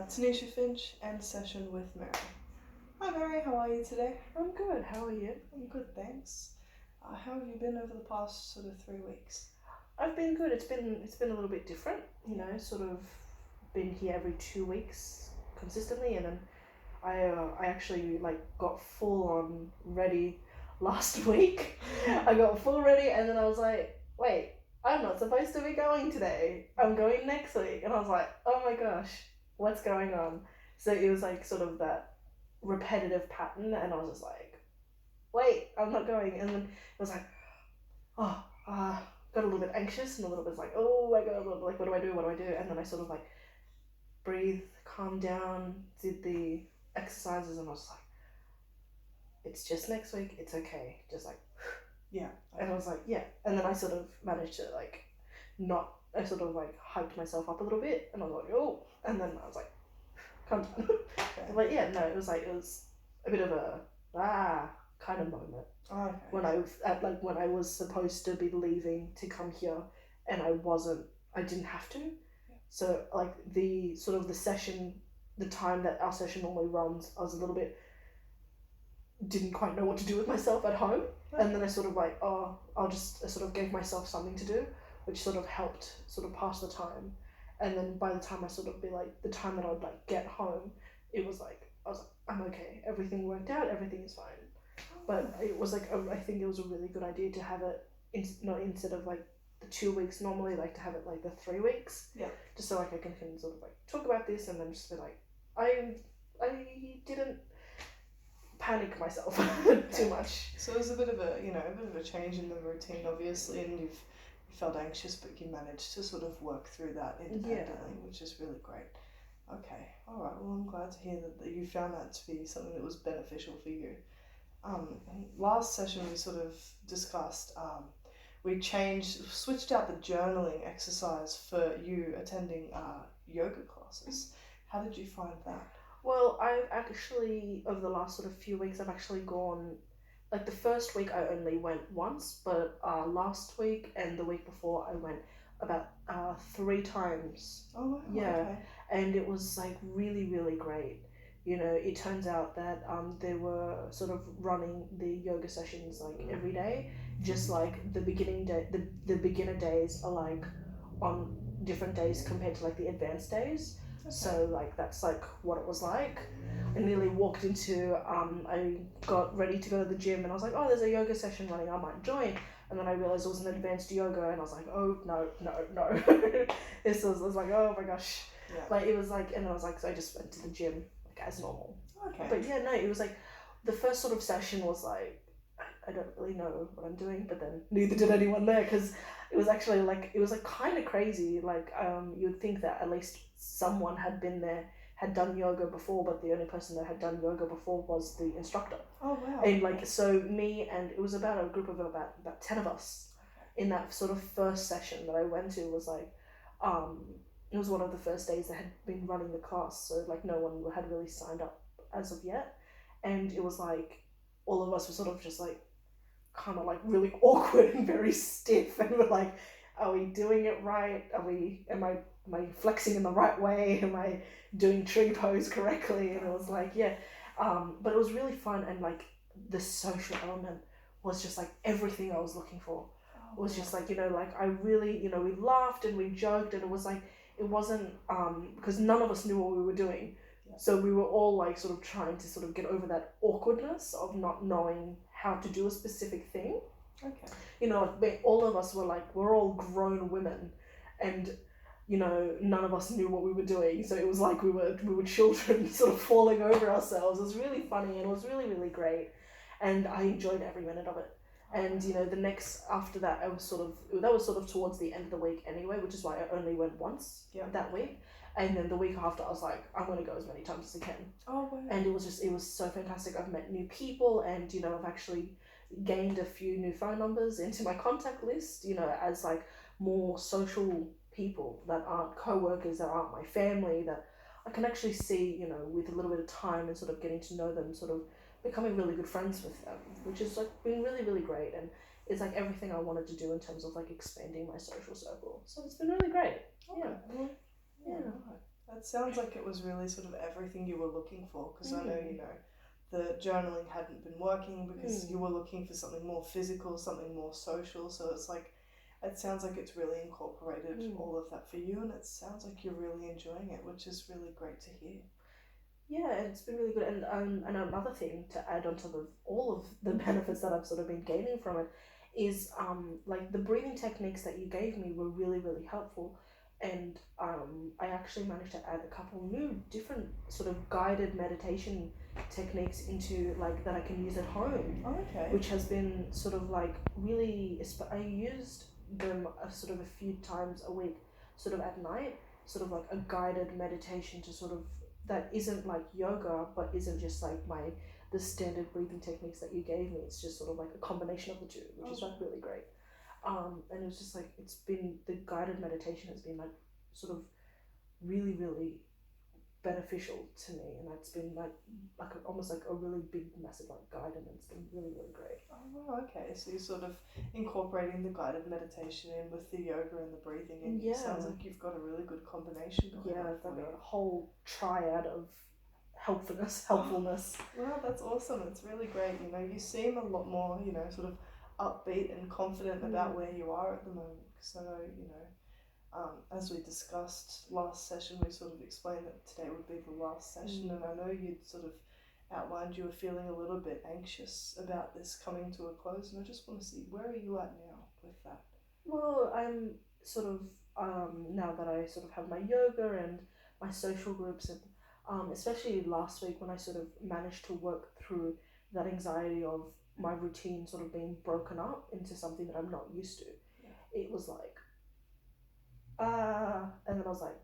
Tanisha Finch and Session with Mary. Hi Mary, how are you today? I'm good. How are you? I'm good, thanks. How have you been over the past sort of 3 weeks? I've been good. It's been a little bit different, sort of been here every 2 weeks consistently, and then I actually got full on ready last week. I got full ready, and then I was like, wait, I'm not supposed to be going today. I'm going next week, and I was like, oh my gosh, what's going on? So it was like sort of that repetitive pattern, and I was just like, wait, I'm not going, and then it was like, oh, got a little bit anxious and a little bit like, oh my god, like what do I do? What do I do? And then I sort of like breathed, calmed down, did the exercises, and I was like, it's just next week, it's okay, just like, Yeah. and I was like, yeah, and then I sort of managed to like not, I sort of like hyped myself up a little bit, and I was like, oh, and then I was like, calm down. Okay. But yeah, no, it was a bit of a kind of moment. Okay. When I was supposed to be leaving to come here, and I didn't have to. Yeah. So like the sort of the session, the time that our session normally runs, I was a little bit, didn't quite know what to do with myself at home, and then I sort of like, I sort of gave myself something to do, which sort of helped sort of pass the time. And then by the time I sort of be like, the time that I would like get home, it was like, I was like, I'm okay, everything worked out, everything is fine. But it was like, I think it was a really good idea to have it not instead of like the 2 weeks normally, like to have it like the 3 weeks. Yeah. Just so like I can sort of like talk about this, and then just be like, I didn't panic myself too much. So it was a bit of a change in the routine, obviously, and you felt anxious, but you managed to sort of work through that independently, which is really great. Okay, all right. Well, I'm glad to hear that you found that to be something that was beneficial for you. Last session we sort of discussed, we switched out the journaling exercise for you attending yoga classes. How did you find that? Well, I've actually, over the last sort of few weeks, I've actually gone, like the first week I only went once, but last week and the week before I went about 3 times. Oh wow. Yeah. Okay. And it was like really, really great. It turns out that they were sort of running the yoga sessions like every day, just like the beginning day, the beginner days are like on different days compared to like the advanced days. Okay. So like that's like what it was like. I nearly walked into, I got ready to go to the gym, and I was like, oh, there's a yoga session running, I might join. And then I realized it was an advanced yoga, and I was like, oh, no. This was like, oh my gosh. Yeah. But it was like, and I was like, so I just went to the gym like as normal. Okay. But yeah, no, it was like, the first sort of session was like, I don't really know what I'm doing, but then neither did anyone there, because it was actually like, it was like kind of crazy. Like, you'd think that at least someone had been there, had done yoga before, but the only person that had done yoga before was the instructor. Oh wow. And like, so me, and it was about a group of about 10 of us. In that sort of first session that I went to was like, it was one of the first days that had been running the class, so like no one had really signed up as of yet, and it was like all of us were sort of just like kind of like really awkward and very stiff, and we're like, are we doing it right? Am I flexing in the right way? Am I doing tree pose correctly? And it was like, yeah, but it was really fun, and like the social element was just like everything I was looking for. It was just like, like I really, we laughed and we joked, and it was like, it wasn't, because none of us knew what we were doing. Yeah. So we were all like sort of trying to sort of get over that awkwardness of not knowing how to do a specific thing. Okay. Like all of us were like, we're all grown women, and none of us knew what we were doing. So it was like we were children sort of falling over ourselves. It was really funny, and it was really, really great. And I enjoyed every minute of it. And the next after that, that was sort of towards the end of the week anyway, which is why I only went once that week. And then the week after, I was like, I'm gonna go as many times as I can. Oh wow. And it was so fantastic. I've met new people, and I've actually gained a few new phone numbers into my contact list, as like more social people that aren't co-workers, that aren't my family, that I can actually see, with a little bit of time and sort of getting to know them, sort of becoming really good friends with them, which is like been really, really great. And it's like everything I wanted to do in terms of like expanding my social circle. So it's been really great. Okay. Yeah. Well, yeah. It sounds like it was really sort of everything you were looking for, because I know, you know, the journaling hadn't been working because you were looking for something more physical, something more social. So it's like, it sounds like it's really incorporated all of that for you, and it sounds like you're really enjoying it, which is really great to hear. Yeah, it's been really good. And another thing to add on top of all of the benefits that I've sort of been gaining from it is like the breathing techniques that you gave me were really, really helpful. And I actually managed to add a couple new different sort of guided meditation techniques into like that I can use at home, Okay. which has been sort of like really, I used them sort of a few times a week, sort of at night, sort of like a guided meditation to sort of, that isn't like yoga, but isn't just like the standard breathing techniques that you gave me. It's just sort of like a combination of the two, which is like really great. And it was just like, it's been, the guided meditation has been like sort of really, really beneficial to me, and it's been like almost like a really big massive like guide, and it's been really, really great. Oh, okay. So you're sort of incorporating the guided meditation in with the yoga and the breathing, and it sounds like you've got a really good combination going on. It's like a whole triad of helpfulness. Well, that's awesome. It's really great. You know, you seem a lot more, you know, sort of upbeat and confident about where you are at the moment. Because I know, you know, as we discussed last session, we sort of explained that today would be the last session, and I know you'd sort of outlined you were feeling a little bit anxious about this coming to a close, and I just want to see, where are you at now with that? Well, I'm sort of now that I sort of have my yoga and my social groups, and especially last week when I sort of managed to work through that anxiety of my routine sort of being broken up into something that I'm not used to. It was like, and then I was like,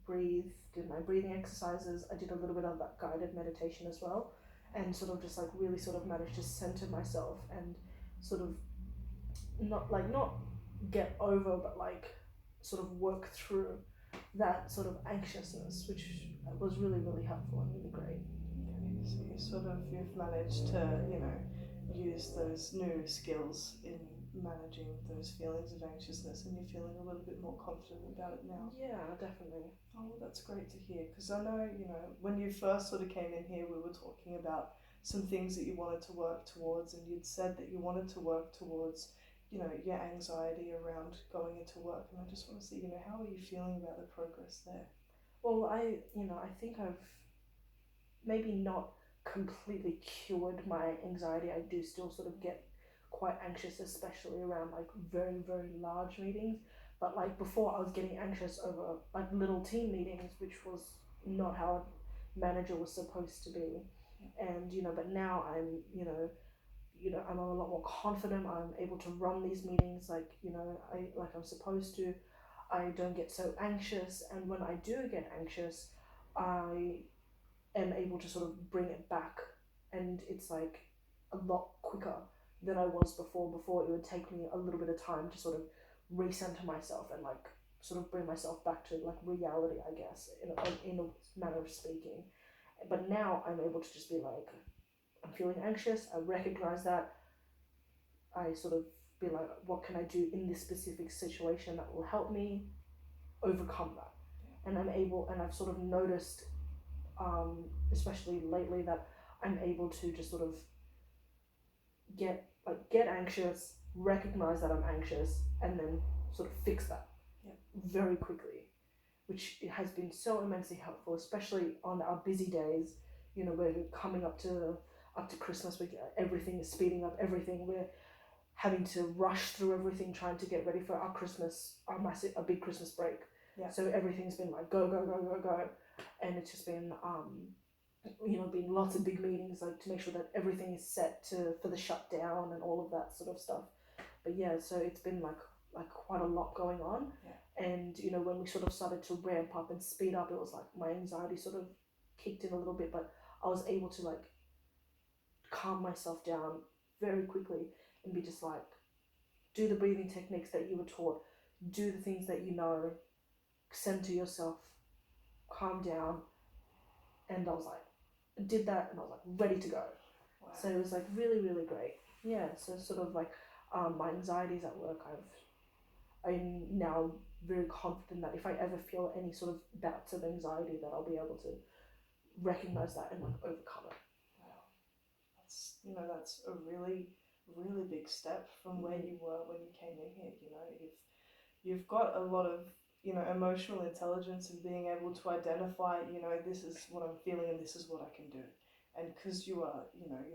breathe, did my breathing exercises. I did a little bit of that guided meditation as well, and sort of just like really sort of managed to center myself and sort of not get over, but like sort of work through that sort of anxiousness, which was really, really helpful and really great. Okay, so you've managed to, you know, use those new skills in managing those feelings of anxiousness, and you're feeling a little bit more confident about it now. Yeah, definitely. Oh, well, that's great to hear, because I know, you know, when you first sort of came in here, we were talking about some things that you wanted to work towards, and you'd said that you wanted to work towards, you know, your anxiety around going into work, and I just want to see, you know, how are you feeling about the progress there? Well, I think I've maybe not completely cured my anxiety. I do still sort of get quite anxious, especially around like very, very large meetings. But like before, I was getting anxious over like little team meetings, which was not how a manager was supposed to be. And but now I'm I'm a lot more confident. I'm able to run these meetings I'm supposed to. I don't get so anxious, and when I do get anxious, I am able to sort of bring it back, and it's like a lot quicker than I was before. Before it would take me a little bit of time to sort of recenter myself and like sort of bring myself back to like reality, I guess, in a manner of speaking. But now I'm able to just be like, I'm feeling anxious, I recognize that, I sort of be like, what can I do in this specific situation that will help me overcome that? And I've sort of noticed, especially lately, that I'm able to just sort of get anxious, recognize that I'm anxious, and then sort of fix that very quickly, which has been so immensely helpful, especially on our busy days. We're coming up to Christmas. Everything is speeding up. Everything, we're having to rush through everything, trying to get ready for our big Christmas break. So everything's been like go go go go go, and it's just been been lots of big meetings, like to make sure that everything is set for the shutdown and all of that sort of stuff. But yeah, so it's been like quite a lot going on. And when we sort of started to ramp up and speed up, it was like my anxiety sort of kicked in a little bit, but I was able to like calm myself down very quickly and be just like, do the breathing techniques that you were taught, do the things that center yourself, calm down. And I was like, did that, and I was like ready to go. Wow. So it was like really, really great. Yeah, so sort of like my anxieties at work, I'm now very confident that if I ever feel any sort of bouts of anxiety, that I'll be able to recognize that and like overcome it. Wow, that's a really, really big step from where you were when you came in here. You've got a lot of emotional intelligence and being able to identify, this is what I'm feeling and this is what I can do. And because you're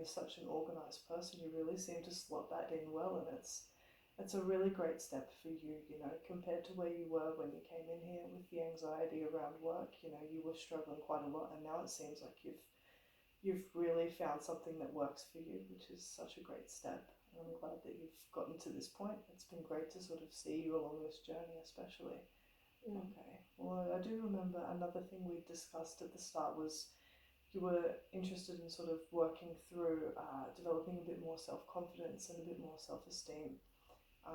such an organized person, you really seem to slot that in well, and it's a really great step for you, compared to where you were when you came in here with the anxiety around work. You were struggling quite a lot, and now it seems like you've really found something that works for you, which is such a great step. And I'm glad that you've gotten to this point. It's been great to sort of see you along this journey, especially. Okay. Well, I do remember another thing we discussed at the start was you were interested in sort of working through developing a bit more self-confidence and a bit more self-esteem.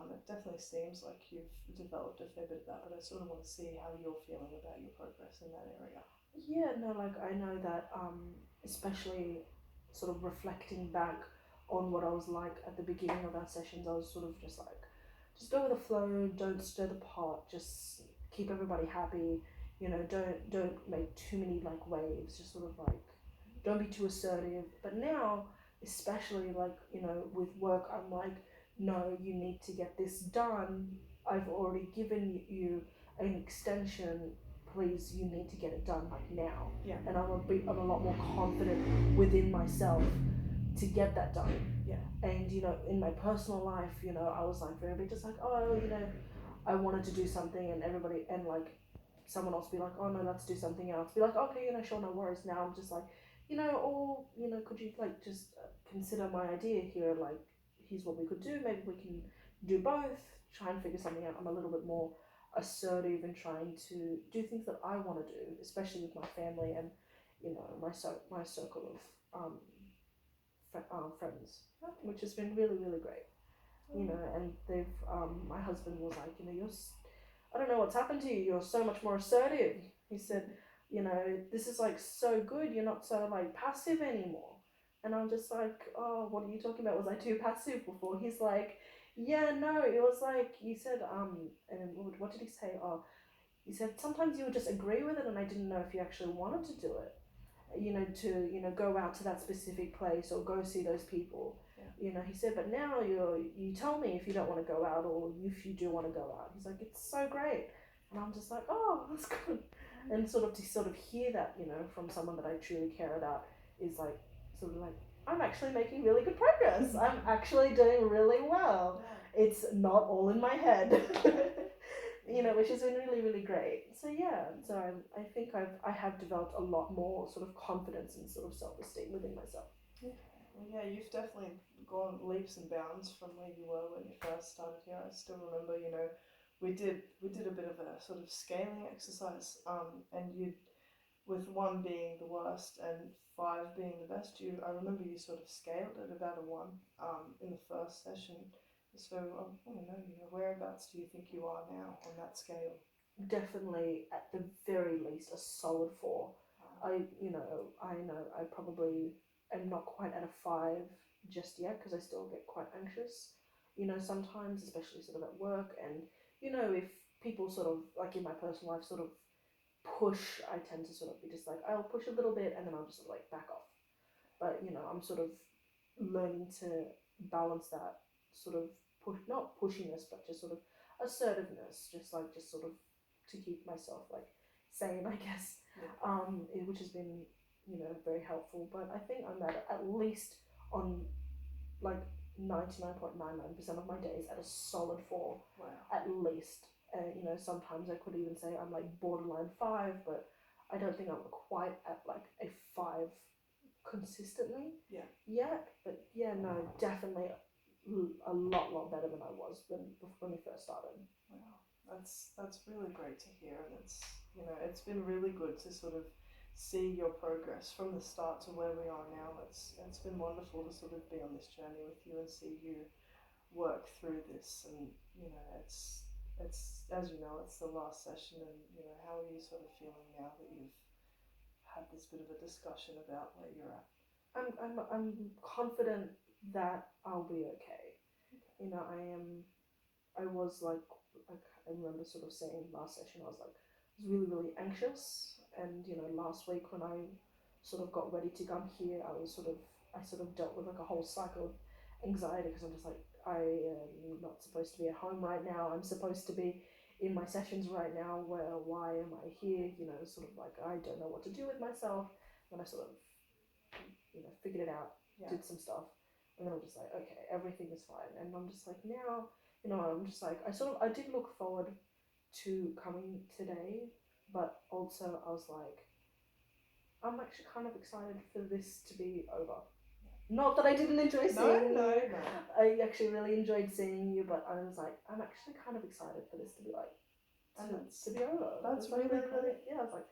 It definitely seems like you've developed a fair bit of that, but I sort of want to see how you're feeling about your progress in that area. Yeah, no, like I know that especially sort of reflecting back on what I was like at the beginning of our sessions, I was sort of just like, just go with the flow, don't stir the pot, just keep everybody happy, don't make too many like waves, just sort of like, don't be too assertive. But now, especially like, with work, I'm like, no, you need to get this done. I've already given you an extension. Please, you need to get it done like now. Yeah. And I'm a lot more confident within myself to get that done. Yeah. And in my personal life, I was like very big, just like, oh, I wanted to do something, and everybody, and like someone else be like, oh no, let's do something else. Be like, okay, sure, no worries. Now I'm just like, could you like just consider my idea here? Like, here's what we could do. Maybe we can do both. Try and figure something out. I'm a little bit more assertive in trying to do things that I want to do, especially with my family and my circle of friends, which has been really, really great. And they've my husband was like, I don't know what's happened to you. You're so much more assertive. He said, this is like so good. You're not so like passive anymore. And I'm just like, oh, what are you talking about? Was I too passive before? He's like, yeah, no, it was like, you said, and what did he say? Oh, he said, sometimes you would just agree with it, and I didn't know if you actually wanted to do it, to, go out to that specific place or go see those people. Yeah. He said, but now you tell me if you don't want to go out or if you do want to go out. He's like, it's so great. And I'm just like, oh, that's good. And to hear that, from someone that I truly care about is like, sort of like, I'm actually making really good progress. I'm actually doing really well. It's not all in my head. Which has been really, really great. So I think I have developed a lot more sort of confidence and sort of self-esteem within myself. Well, yeah, you've definitely gone leaps and bounds from where you were when you first started here. I still remember, we did a bit of a sort of scaling exercise, and you, with 1 being the worst and 5 being the best, I remember you sort of scaled at about a 1 in the first session. So I want to know, whereabouts do you think you are now on that scale? Definitely, at the very least, a solid 4. I know I probably am not quite at a 5 just yet, because I still get quite anxious, sometimes, especially sort of at work. And if people sort of, like in my personal life, sort of push, I tend to sort of be just like, I'll push a little bit and then I'll just sort of like back off. But I'm sort of learning to balance that sort of not pushiness, but just sort of assertiveness, just sort of to keep myself like sane, I guess. Which has been very helpful. But I think I'm at least on like 99.99% of my days at a solid 4. Wow. At least. Sometimes I could even say I'm like borderline 5, but I don't think I'm quite at like a 5 consistently yet. But no, definitely a lot better than I was when we first started. Wow, that's really great to hear, and it's been really good to sort of see your progress from the start to where we are now. It's been wonderful to sort of be on this journey with you and see you work through this. And it's as it's the last session, and how are you sort of feeling now that you've had this bit of a discussion about where you're at? I'm confident that I'll be okay. I am I was like I remember sort of saying last session, I was really, really anxious. And, last week when I sort of got ready to come here, I sort of dealt with like a whole cycle of anxiety, because I'm just like, I am not supposed to be at home right now. I'm supposed to be in my sessions right now. Why am I here? Sort of like, I don't know what to do with myself. And I sort of, figured it out, did some stuff. And then I'm just like, okay, everything is fine. And I'm just like, now, I'm just like, I did look forward to coming today, but also I was like, I'm actually kind of excited for this to be over. Not that I didn't enjoy seeing you. No. I actually really enjoyed seeing you, but I was like, I'm actually kind of excited for this to be to be over. That's really, really great. yeah. I was like,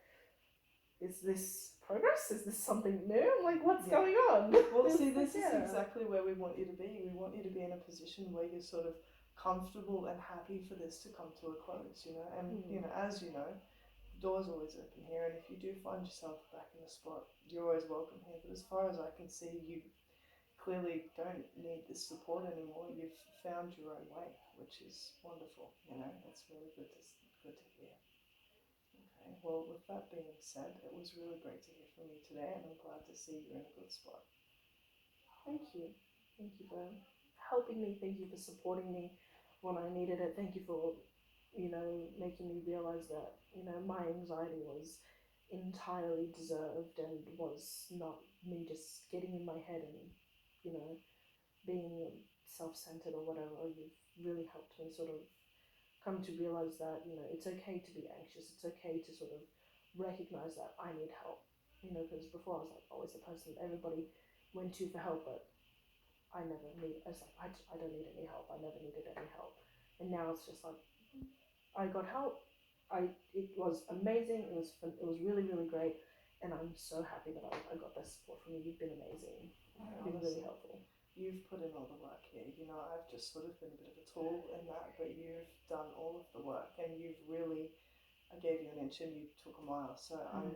is this progress? Is this something new? I'm like, what's Yeah. going on? Well, see, this is exactly where we want you to be. We want you to be in a position where you're sort of comfortable and happy for this to come to a close, and as you know, the door's always open here, and if you do find yourself back in the spot, you're always welcome here. But as far as I can see, you clearly don't need this support anymore. You've found your own way, which is wonderful. That's really good to hear. Okay, well, with that being said, it was really great to hear from you today, and I'm glad to see you're in a good spot. Thank you. Thank you for helping me. Thank you for supporting me when I needed it. Thank you for, making me realize that, my anxiety was entirely deserved and was not me just getting in my head and, being self-centered or whatever. You've really helped me sort of come to realize that, it's okay to be anxious. It's okay to sort of recognize that I need help. Because before I was like always the person everybody went to for help, but I never need. I was like, I don't need any help. I never needed any help, and now it's just like, I got help. It was amazing. It was fun. It was really, really great, and I'm so happy that I got that support from you. You've been amazing. You've been really helpful. You've put in all the work here. I've just sort of been a bit of a tool in that, but you've done all of the work, and you've really. I gave you an inch and you took a mile. So I'm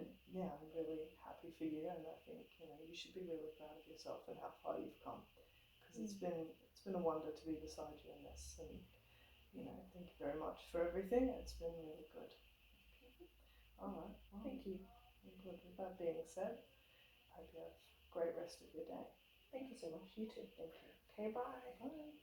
really happy for you, and I think you should be really proud of yourself and how far you've come, because it's been a wonder to be beside you in this, and thank you very much for everything. It's been really good. All right. Well, thank you. Good. With that being said, I hope you have a great rest of your day. Thank you so much. You too. Thank you. Okay, bye. Bye.